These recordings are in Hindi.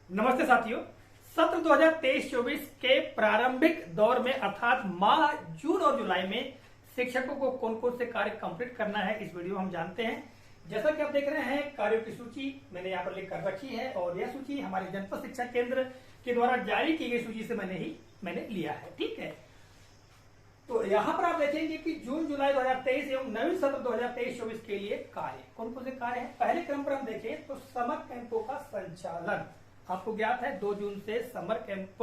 नमस्ते साथियों। सत्र 2023-24 के प्रारंभिक दौर में अर्थात माह जून और जुलाई में शिक्षकों को कौन कौन से कार्य कंप्लीट करना है, इस वीडियो में हम जानते हैं। जैसा कि आप देख रहे हैं, कार्यों की सूची मैंने यहाँ पर लिख कर रखी है और यह सूची हमारे जनपद शिक्षा केंद्र के द्वारा जारी की गई सूची से मैंने लिया है। ठीक है, तो यहाँ पर आप देखेंगे कि जून जुलाई 2023 एवं नवीन सत्र 2023-24 के लिए कार्य कौन कौन से कार्य हैं। पहले क्रम पर हम देखें तो समर कैंपों का संचालन। आपको ज्ञात है 2 जून से समर कैंप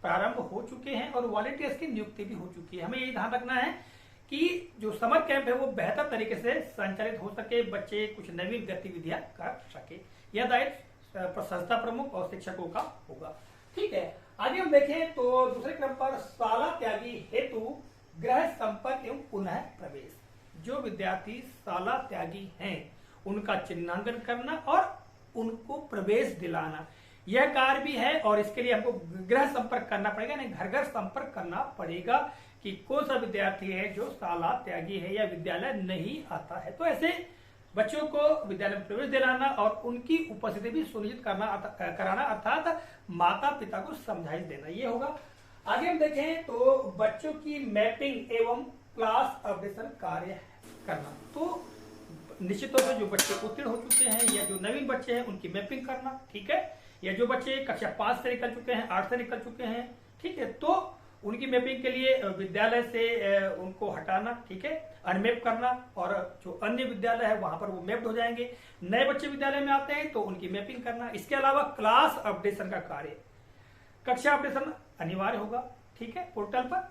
प्रारंभ हो चुके हैं और वॉलंटियर्स की नियुक्ति भी हो चुकी है। हमें ये ध्यान रखना है कि जो समर कैंप है वो बेहतर तरीके से संचालित हो सके, बच्चे कुछ नवीन गतिविधियां कर सके। यह दायित्व संस्था प्रमुख और शिक्षकों का होगा। ठीक है, आगे हम देखें तो दूसरे क्रम पर शाला त्यागी हेतु गृह संपर्क एवं पुनः प्रवेश। जो विद्यार्थी शाला त्यागी हैं उनका चिन्हांकन करना और उनको प्रवेश दिलाना, यह कार्य भी है। और इसके लिए हमको गृह संपर्क करना पड़ेगा, यानी घर घर संपर्क करना पड़ेगा कि कौन सा विद्यार्थी है जो शाला त्यागी है या विद्यालय नहीं आता है। तो ऐसे बच्चों को विद्यालय में प्रवेश दिलाना और उनकी उपस्थिति भी सुनिश्चित कराना अर्थात माता पिता को समझाइश देना, ये होगा। आगे हम देखें तो बच्चों की मैपिंग एवं क्लास अपडेशन कार्य करना। तो निश्चित तौर पर जो बच्चे उत्तीर्ण हो चुके हैं या जो नवीन बच्चे हैं उनकी मैपिंग करना, ठीक है। या जो बच्चे कक्षा 5 से निकल चुके हैं, 8 से निकल चुके हैं, ठीक है, तो उनकी मैपिंग के लिए विद्यालय से उनको हटाना, ठीक है, अनमैप करना। और जो अन्य विद्यालय है वहां पर वो मैप्ड हो जाएंगे। नए बच्चे विद्यालय में आते हैं तो उनकी मैपिंग करना। इसके अलावा क्लास अपडेशन का कार्य, कक्षा अपडेशन अनिवार्य होगा, ठीक है, पोर्टल पर।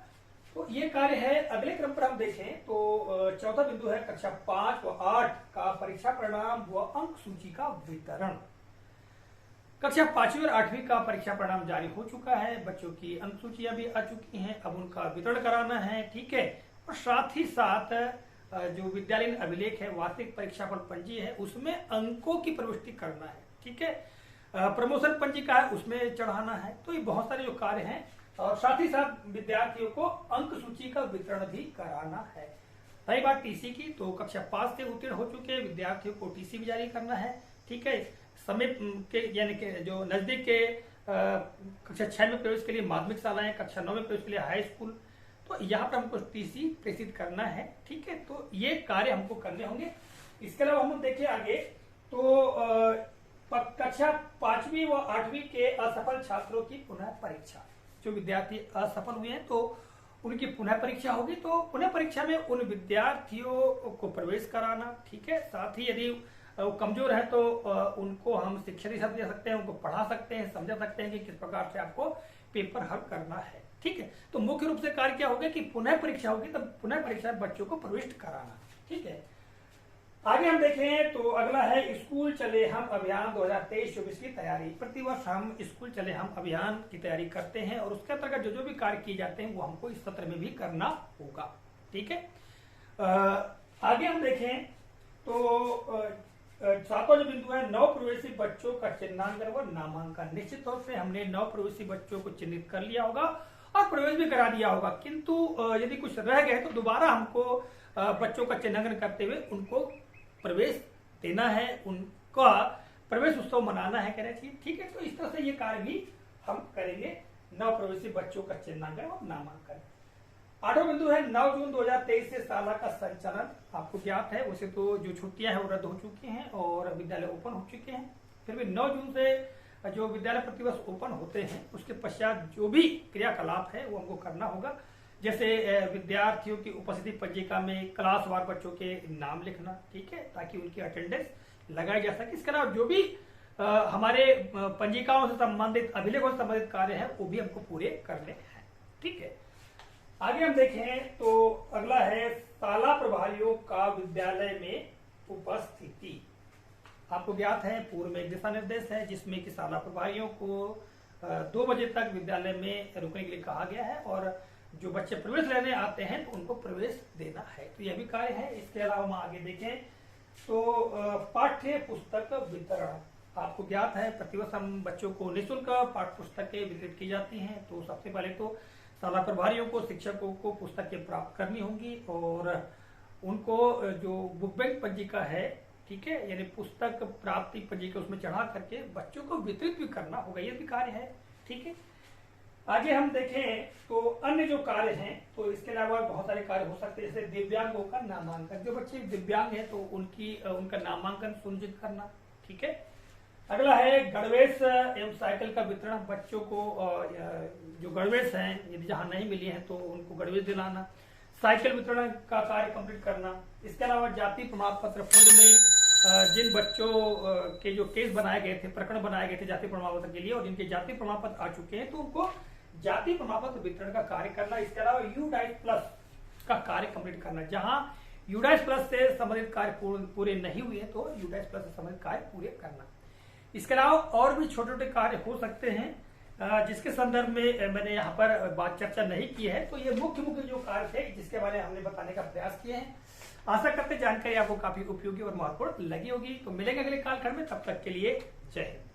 तो ये कार्य है। अगले क्रम पर हम देखें तो चौथा बिंदु है कक्षा 5 व 8 का परीक्षा परिणाम व अंक सूची का वितरण। कक्षा 5वीं और 8वीं का परीक्षा परिणाम जारी हो चुका है, बच्चों की अंक सूचियां भी आ चुकी हैं, अब उनका वितरण कराना है, ठीक है। और साथ ही साथ जो विद्यालयीन अभिलेख है, वार्षिक परीक्षाफल पंजी है, उसमें अंकों की प्रविष्टि करना है, ठीक है। प्रमोशन पंजी का है उसमें चढ़ाना है। तो ये बहुत सारे जो कार्य हैं और साथ ही साथ विद्यार्थियों को अंक सूची का वितरण भी कराना है। रही बात टीसी की, तो कक्षा 5 से उत्तीर्ण हो चुके विद्यार्थियों को टीसी भी जारी करना है, ठीक है। समीप के यानी कि जो नजदीक के कक्षा 6 में प्रवेश के लिए माध्यमिक शालाएं, कक्षा 9 में प्रवेश के लिए हाई स्कूल, तो यहाँ पर हमको टीसी प्रेषित करना है, ठीक है। तो ये कार्य हमको करने होंगे। इसके अलावा हम देखिए आगे तो कक्षा 5वीं व 8वीं के असफल छात्रों की पुनः परीक्षा। जो विद्यार्थी असफल हुए हैं तो उनकी पुनः परीक्षा होगी। तो पुनः परीक्षा में उन विद्यार्थियों को प्रवेश कराना, ठीक है। साथ ही यदि वो कमजोर है तो उनको हम शिक्षा दे सकते हैं, उनको पढ़ा सकते हैं, समझा सकते हैं कि किस प्रकार से आपको पेपर हल करना है, ठीक है। तो मुख्य रूप से कार्य क्या होगा कि पुनः परीक्षा होगी, तब पुनः परीक्षा में बच्चों को प्रविष्ट कराना, ठीक है। आगे हम देखें तो अगला है स्कूल चले हम अभियान 2023-24 की तैयारी। प्रतिवर्ष हम स्कूल चले हम अभियान की तैयारी करते हैं और उसके अंतर्गत जो भी कार्य किए जाते हैं वो हमको इस सत्र में भी करना होगा, ठीक है। आगे हम देखें तो सातवां जो बिंदु है नव प्रवेशी बच्चों का चिन्हांकन व नामांकन। निश्चित तौर से हमने नव प्रवेशी बच्चों को चिन्हित कर लिया होगा और प्रवेश भी करा दिया होगा, किंतु यदि कुछ रह गए तो दोबारा हमको बच्चों का चिन्हांकन करते हुए उनको प्रवेश देना है, उनका प्रवेश उत्सव मनाना है, कहना चाहिए, ठीक है। तो इस तरह से ये कार्य भी हम करेंगे, नव प्रवेशी बच्चों का चिन्हांकन और नामांकन। 8वां बिंदु है 9 जून 2023 से शाला का संचालन। आपको ज्ञात है वैसे तो जो छुट्टियां हैं वो रद्द हो चुकी हैं और विद्यालय ओपन हो चुके हैं, फिर भी 9 जून से जो विद्यालय प्रतिवर्ष ओपन होते हैं उसके पश्चात जो भी क्रियाकलाप है वो हमको करना होगा। जैसे विद्यार्थियों की उपस्थिति पंजिका में क्लास वार बच्चों के नाम लिखना, ठीक है, ताकि उनकी अटेंडेंस लगाई जा सके। इसके अलावा जो भी हमारे पंजिकाओं से संबंधित, अभिलेखों से संबंधित कार्य है वो भी हमको पूरे करने हैं, ठीक है। आगे हम देखें तो अगला है शाला प्रभारियों का विद्यालय में उपस्थिति। आपको ज्ञात है पूर्व में एक दिशा निर्देश है जिसमें कि शाला प्रभारियों को 2 बजे तक विद्यालय में रुकने के लिए कहा गया है और जो बच्चे प्रवेश लेने आते हैं तो उनको प्रवेश देना है। तो यह भी कार्य है। इसके अलावा हम आगे देखें तो पाठ्य पुस्तक वितरण। आपको ज्ञात है प्रतिवर्ष हम बच्चों को निःशुल्क पाठ्य पुस्तकें वितरित की जाती हैं। तो सबसे पहले तो शाला प्रभारियों को, शिक्षकों को पुस्तकें प्राप्त करनी होंगी और उनको जो बुक बैंक पंजिका है, ठीक है, यानी पुस्तक प्राप्ति पंजी को उसमें चढ़ा करके बच्चों को वितरित भी करना होगा, ये भी कार्य है। ठीक है, आगे हम देखें तो अन्य जो कार्य हैं, तो इसके अलावा बहुत सारे कार्य हो सकते हैं, जैसे दिव्यांगों का नामांकन। जो बच्चे दिव्यांग हैं तो उनका नामांकन सुनिश्चित करना। ठीक है, अगला है गणवेश एवं साइकिल का वितरण। बच्चों को जो गणवेश हैं यदि जहां नहीं मिली हैं तो उनको गणवेश दिलाना। साइकिल वितरण का कार्य कंप्लीट करना। इसके अलावा जाति प्रमाण पत्र। पूर्व में जिन बच्चों के जो केस बनाए गए थे, प्रकरण बनाए गए थे जाति प्रमाण पत्र के लिए, और जिनके जाति प्रमाण पत्र आ चुके हैं तो उनको जाति प्रमाण पत्र वितरण का कार्य करना। इसके अलावा U++ का कार्य कंप्लीट करना। जहां U++ से संबंधित कार्य पूरे नहीं हुए तो U++ से संबंधित कार्य पूरे करना। इसके अलावा और भी छोटे छोटे कार्य हो सकते हैं जिसके संदर्भ में मैंने यहाँ पर बात चर्चा नहीं की है। तो ये मुख्य जो कार्य थे जिसके बारे में हमने बताने का प्रयास किए हैं। आशा करते जानकारी आपको काफी उपयोगी और महत्वपूर्ण लगी होगी। तो मिलेंगे अगले कालखंड में, तब तक के लिए जय हिंद।